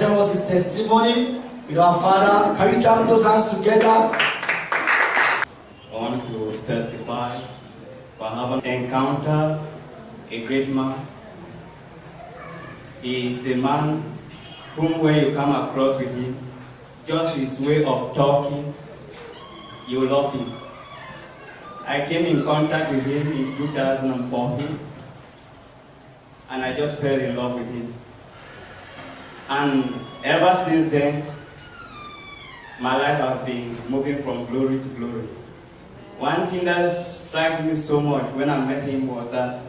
tell us his testimony with our Father. Can you jump those hands together? I want to testify for having encountered a great man. He is a man whom when you come across with him, just his way of talking, you love him. I came in contact with him in 2014 and I just fell in love with him. And ever since then, my life has been moving from glory to glory. One thing that struck me so much when I met him was that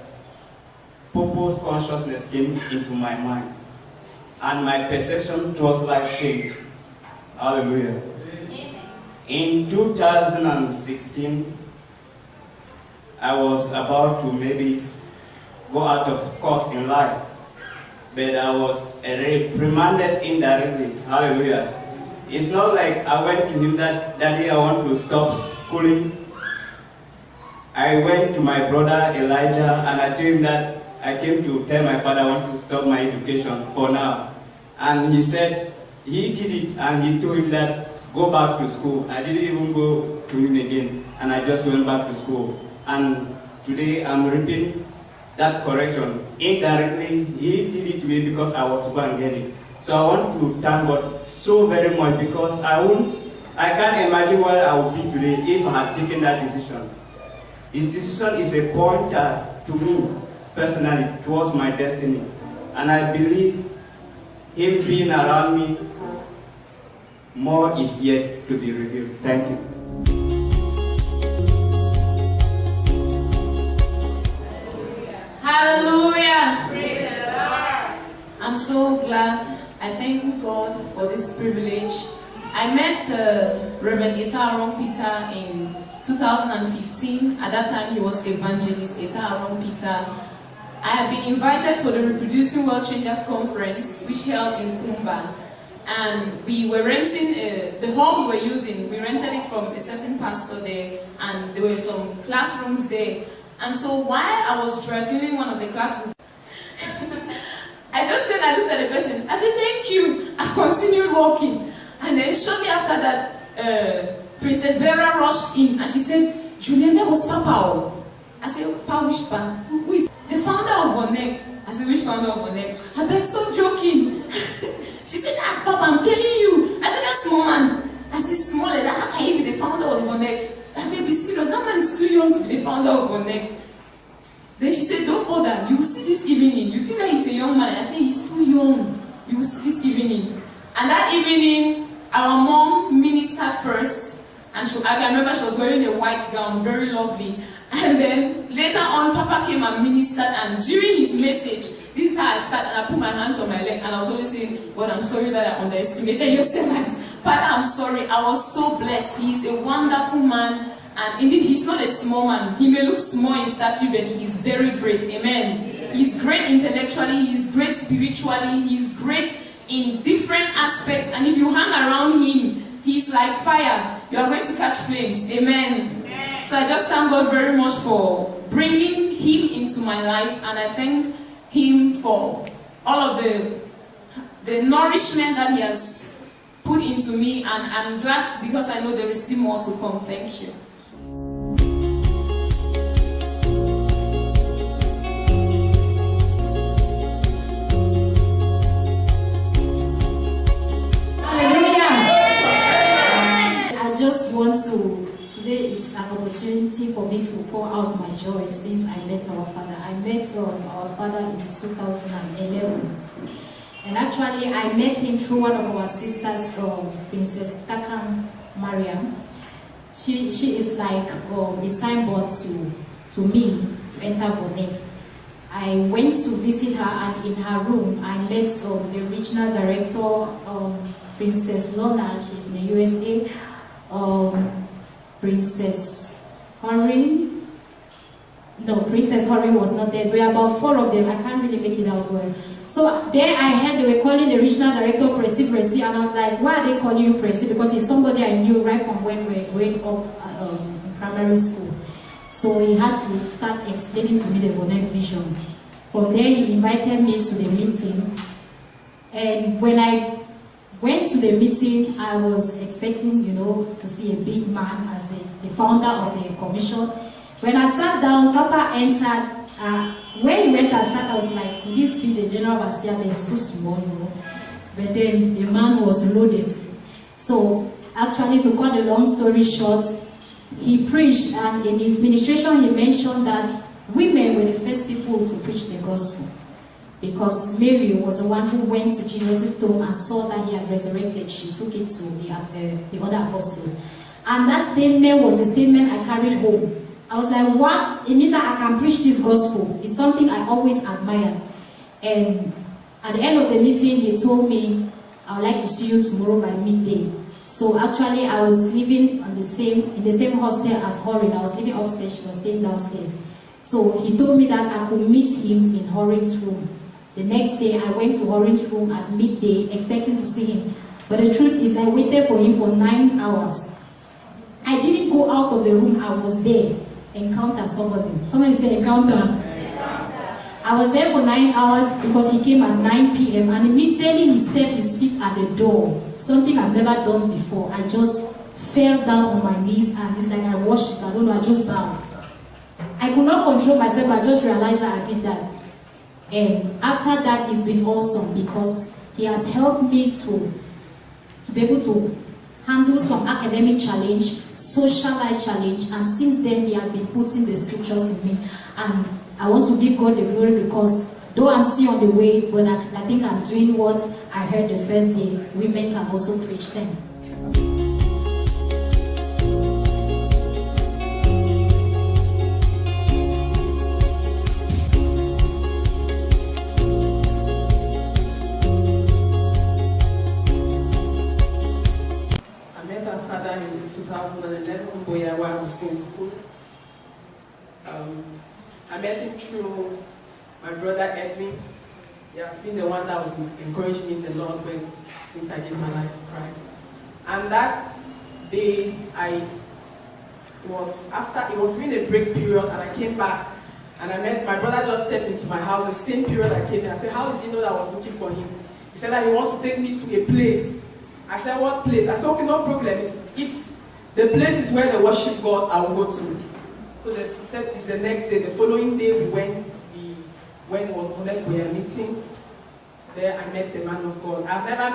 purpose consciousness came into my mind. And my perception towards life changed. Hallelujah. In 2016, I was about to maybe go out of course in life. But I was reprimanded indirectly. Hallelujah. It's not like I went to him that Daddy, I want to stop schooling. I went to my brother Elijah and I told him that I came to tell my father I want to stop my education for now. And he said, he did it and he told him that go back to school. I didn't even go to him again and I just went back to school. And today I'm reaping that correction. Indirectly, he did it to me because I was to go and get it. So I want to thank God so very much because I can't imagine where I would be today if I had taken that decision. His decision is a pointer to me personally towards my destiny. And I believe him being around me, more is yet to be revealed. Thank you. Hallelujah. I'm so glad. I thank God for this privilege. I met Reverend Etta in 2015. At that time, he was evangelist Etta. I had been invited for the Reproducing World Changers Conference, which held in Kumba. And we were renting the hall we were using. We rented it from a certain pastor there, and there were some classrooms there. And so while I was dry cleaning one of the classrooms, I looked at the person. I said, thank you. I continued walking. And then shortly after that, Princess Vera rushed in and she said, Julian, that was Papa. I said, Papa, which Papa? Who is the founder of Onek? I said, which founder of Onek? I beg, stop joking. She said, that's Papa, I'm telling you. I said, that small man. I said, smaller. How can he be the founder of Onek? I may be serious. That man is too young to be the founder of Onek. Then she said, don't bother. You will see this evening. You think that he's a young man. I said, he's too young. You will see this evening. And that evening, our mom ministered first. And I can remember she was wearing a white gown, very lovely. And then later on, Papa came and ministered. And during his message, this is how I sat and I put my hands on my leg. And I was only saying, God, I'm sorry that I underestimated your servant. Father, I'm sorry. I was so blessed. He's a wonderful man. And indeed, he's not a small man. He may look small in stature, but he is very great. Amen. He's great intellectually. He's great spiritually. He's great in different aspects. And if you hang around him, he's like fire. You are going to catch flames. Amen. So I just thank God very much for bringing him into my life. And I thank him for all of the nourishment that he has put into me. And I'm glad because I know there is still more to come. Thank you. Today is an opportunity for me to pour out my joy since I met our father. I met our father in 2011. And actually, I met him through one of our sisters, Princess Takam Mariam. She is like a signboard to me, Etta Vonek. I went to visit her, and in her room, I met the regional director, Princess Lona. She's in the USA. Princess Horin. No, Princess Horin was not there. There were about 4 of them. I can't really make it out well. So there I heard they were calling the regional director Presi, and I was like, why are they calling you Presi? Because he's somebody I knew right from when we were growing up in primary school. So he had to start explaining to me the Vonek vision. From there he invited me to the meeting. And when I went to the meeting. I was expecting, to see a big man as the founder of the commission. When I sat down, Papa entered. When he went and sat, I was like, could this be the general overseer? But it's too small, But then the man was loaded. So actually, to cut the long story short, he preached, and in his ministration he mentioned that women were the first people to preach the gospel, because Mary was the one who went to Jesus' tomb and saw that he had resurrected. She took it to the other apostles, and that statement was a statement I carried home. I was like, what? It means that I can preach this gospel. It's something I always admired. And at the end of the meeting, he told me, I would like to see you tomorrow by midday. So actually, I was living in the same hostel as Horin. I was living upstairs, she was staying downstairs. So he told me that I could meet him in Horin's room. The next day, I went to Horin's room at midday, expecting to see him. But the truth is, I waited for him for 9 hours. I didn't go out of the room, I was there. Encounter somebody. Somebody say encounter. I was there for 9 hours because he came at 9 p.m. and immediately he stepped his feet at the door. Something I've never done before. I just fell down on my knees and it's like I worshiped. I don't know, I just bowed. I could not control myself, but I just realized that I did that. And after that, it's been awesome because he has helped me to be able to handle some academic challenge, social life challenge, and since then he has been putting the scriptures in me. And I want to give God the glory because though I'm still on the way, but I think I'm doing what I heard the first day. Women can also preach. Thanks. In 2011, while I was in school. I met him through my brother Edwin. He has been the one that was encouraging me in the Lord since I gave my life to Christ. And that day, it was during a break period, and I came back and I met my brother. Just stepped into my house the same period I came in. I said, how did you know that I was looking for him? He said that he wants to take me to a place. I said, what place? I said, okay, no problem. If the place is where they worship God, I will go to. So he said it's the next day. The following day, when it was connected, we were meeting. There I met the man of God. I've never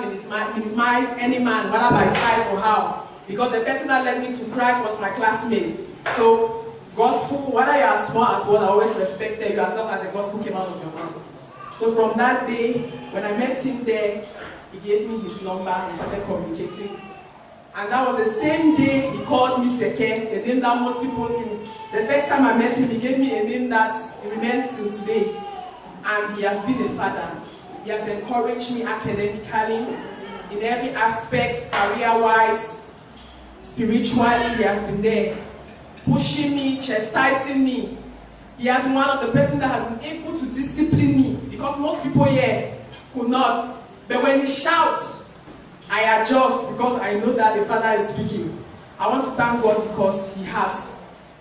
minimized any man, whether by size or how. Because the person that led me to Christ was my classmate. So, gospel, whether you are small as well, I always respected you as long as the gospel came out of your mouth. So from that day, when I met him there, he gave me his number, we started communicating. And that was the same day he called me Seke, a name that most people knew. The first time I met him, he gave me a name that remains till today. And he has been a father. He has encouraged me academically, in every aspect, career-wise, spiritually, he has been there. Pushing me, chastising me. He has been one of the persons that has been able to discipline me. Because most people here could not. But when he shouts, I adjust because I know that the Father is speaking. I want to thank God because he has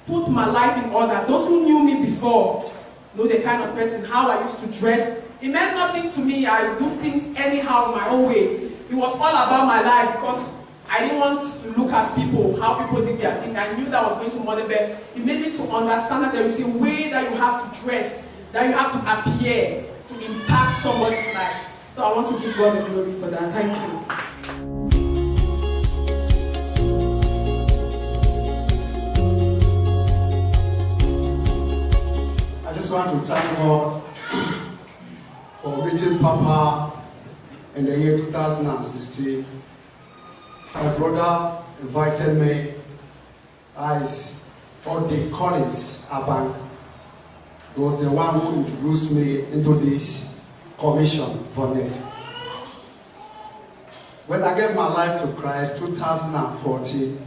put my life in order. Those who knew me before know the kind of person, how I used to dress. It meant nothing to me. I do things anyhow in my own way. It was all about my life because I didn't want to look at people, how people did their thing. I knew that I was going to mother, but it made me to understand that there is a way that you have to dress, that you have to appear to impact somebody's life. So I want to give God the glory for that. Thank you. I just want to thank God for meeting Papa in the year 2016. My brother invited me as the Collins Abank. He was the one who introduced me into this commission for net. When I gave my life to Christ 2014,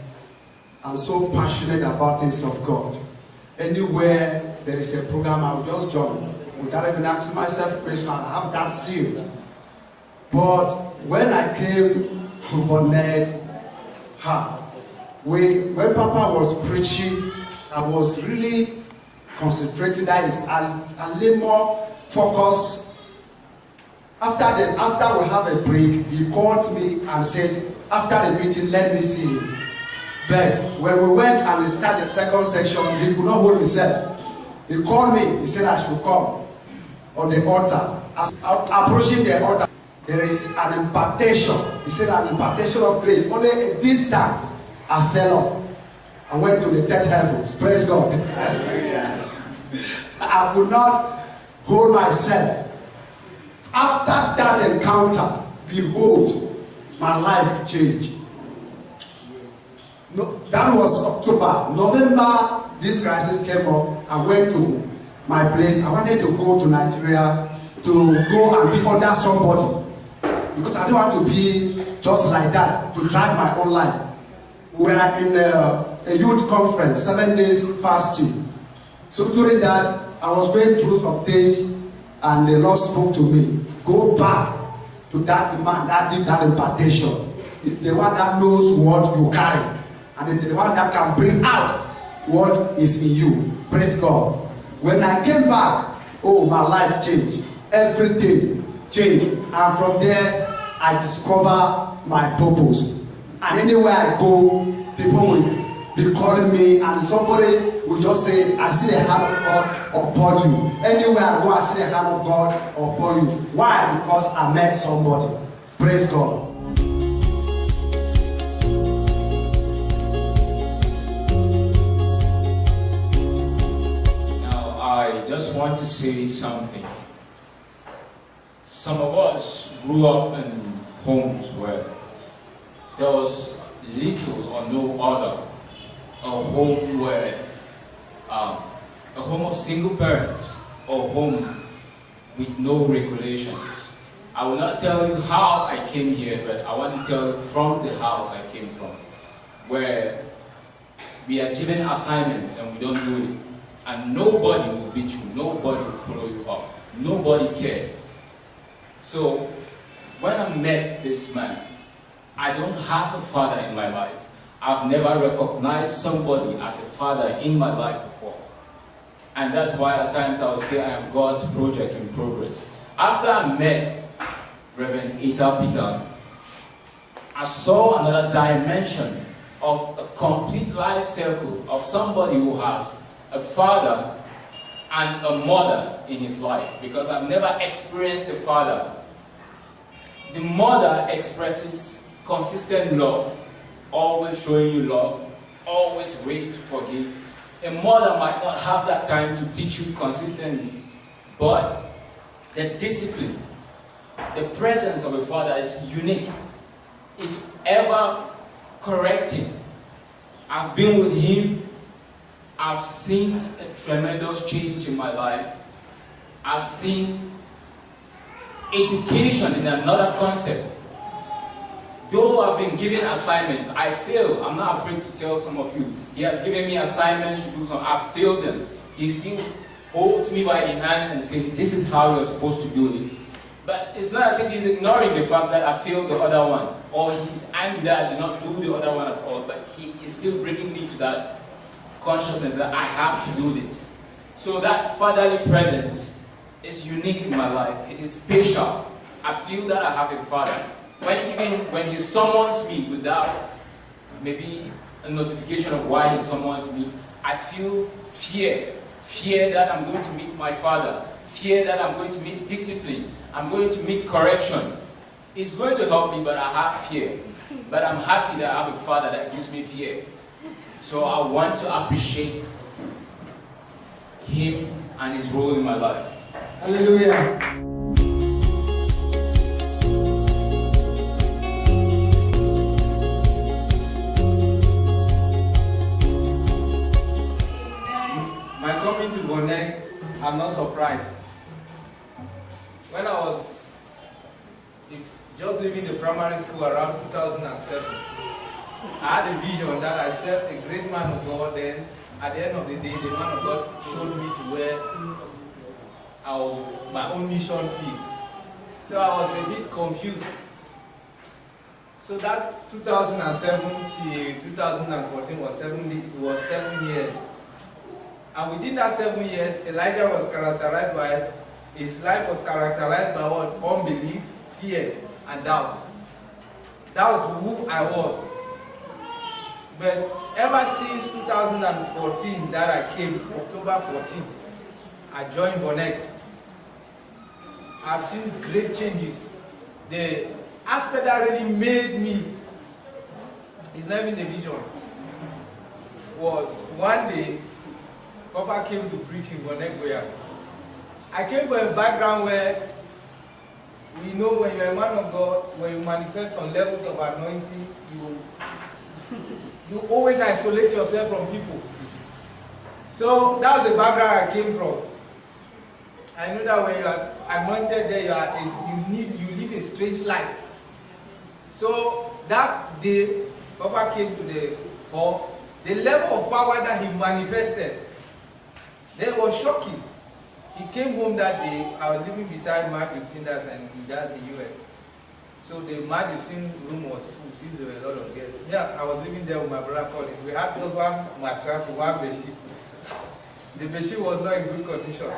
I'm so passionate about things of God. Anywhere there is a program, I will just join without even asking myself question. I have that sealed. But when I came to Vonnet, when Papa was preaching, I was really concentrated. That is a little more focused. After we have a break, he called me and said, after the meeting, let me see him. But when we went and we started the second section, he could not hold himself. He called me, he said I should come on the altar. As approaching the altar, there is an impartation. He said an impartation of grace. Only this time, I fell off. I went to the third heavens. Praise God. I could not hold myself. After that encounter, behold, my life changed. No, that was October. November, this crisis came up. I went to my place. I wanted to go to Nigeria to go and be under somebody. Because I don't want to be just like that, to drive my own life. We were in a youth conference, 7 days fasting. So during that, I was going through some things, and the Lord spoke to me. Go back to that man that did that impartation. It's the one that knows what you carry. And it's the one that can bring out what is in you. Praise God. When I came back, oh, my life changed. Everything changed. And from there, I discover my purpose. And anywhere I go, people will be calling me, and somebody will just say, I see the hand of God upon you. Anywhere I go, I see the hand of God upon you. Why? Because I met somebody. Praise God. Now, I just want to say something. Some of us grew up in homes where there was little or no other. A home where, a home of single parents, or home with no regulations. I will not tell you how I came here, but I want to tell you from the house I came from, where we are given assignments and we don't do it. And nobody will beat you, nobody will follow you up, nobody cared. So, when I met this man, I don't have a father in my life. I've never recognized somebody as a father in my life before. And that's why at times I will say I am God's project in progress. After I met Reverend Etta, I saw another dimension of a complete life circle of somebody who has a father and a mother in his life. Because I've never experienced a father. The mother expresses consistent love, always showing you love, always ready to forgive. A mother might not have that time to teach you consistently, but the discipline, the presence of a father is unique. It's ever correcting. I've been with him. I've seen a tremendous change in my life. I've seen education in another concept. Though I've been given assignments, I fail. I'm not afraid to tell some of you. He has given me assignments to do something. I've failed them. He still holds me by the hand and says, this is how you're supposed to do it. But it's not as if he's ignoring the fact that I failed the other one, or he's angry that I did not do the other one at all. But he is still bringing me to that consciousness that I have to do this. So that fatherly presence is unique in my life. It is special. I feel that I have a father. When he summons me without maybe a notification of why he summons me, I feel fear. Fear that I'm going to meet my father. Fear that I'm going to meet discipline. I'm going to meet correction. It's going to help me, but I have fear. But I'm happy that I have a father that gives me fear. So I want to appreciate him and his role in my life. Hallelujah. My coming to Bonek, I'm not surprised. When I was just leaving the primary school around 2007, I had a vision that I served a great man of God. Then, at the end of the day, the man of God showed me to where my own mission field. So I was a bit confused. So that 2007 till 2014 was 7 years. And within that 7 years, Elijah was characterized by His life was characterized by what? Unbelief, fear, and doubt. That was who I was. But ever since 2014 that I came, October 14, I joined Connect. I've seen great changes. The aspect that really made me, it's not even a vision, was one day, Papa came to preach in Connect where I came from a background where we know when you're a man of God, when you manifest on levels of anointing, you always isolate yourself from people. So that was the background I came from. I know that when you are anointed there, you live a strange life. So that day, Papa came to the hall. The level of power that he manifested, that was shocking. He came home that day. I was living beside Matthew Sinders and that's in the US. So the Matthew room was full since there were a lot of guests. Yeah, I was living there with my brother Collins. We had just one mattress, one bedsheet. The bedsheet was not in good condition.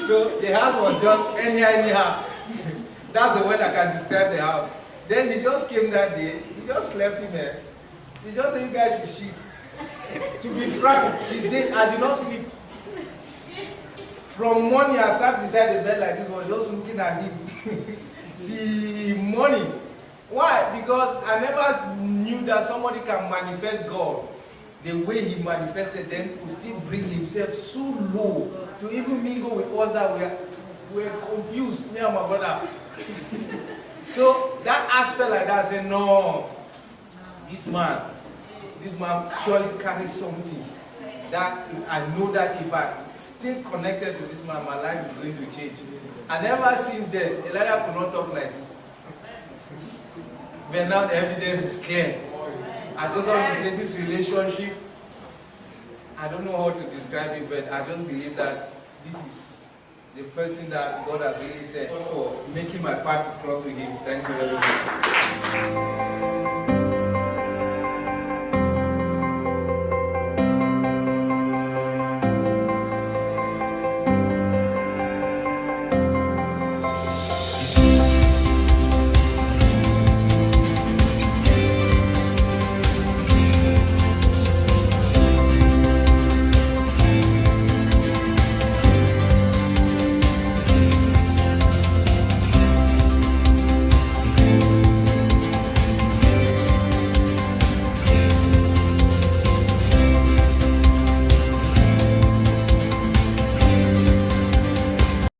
So the house was just anyhow. That's the way I can describe the house. Then he just came that day. He just slept in there. He just said, you guys should shift. To be frank, I did not sleep. From morning, I sat beside the bed like this, was just looking at him. Till morning. Why? Because I never knew that somebody can manifest God the way he manifested, then could still bring himself so low to even mingle with us that we were confused, me and my brother. So that aspect like that, I said, no, this man surely carries something that I know that if I stay connected to this man, my life is going to change. And ever since then, Elijah could not talk like this. But now the evidence is clear. I just want to say this relationship, I don't know how to describe it, but I just believe that this is the person that God has really said for making my path to cross with him. Thank you very much.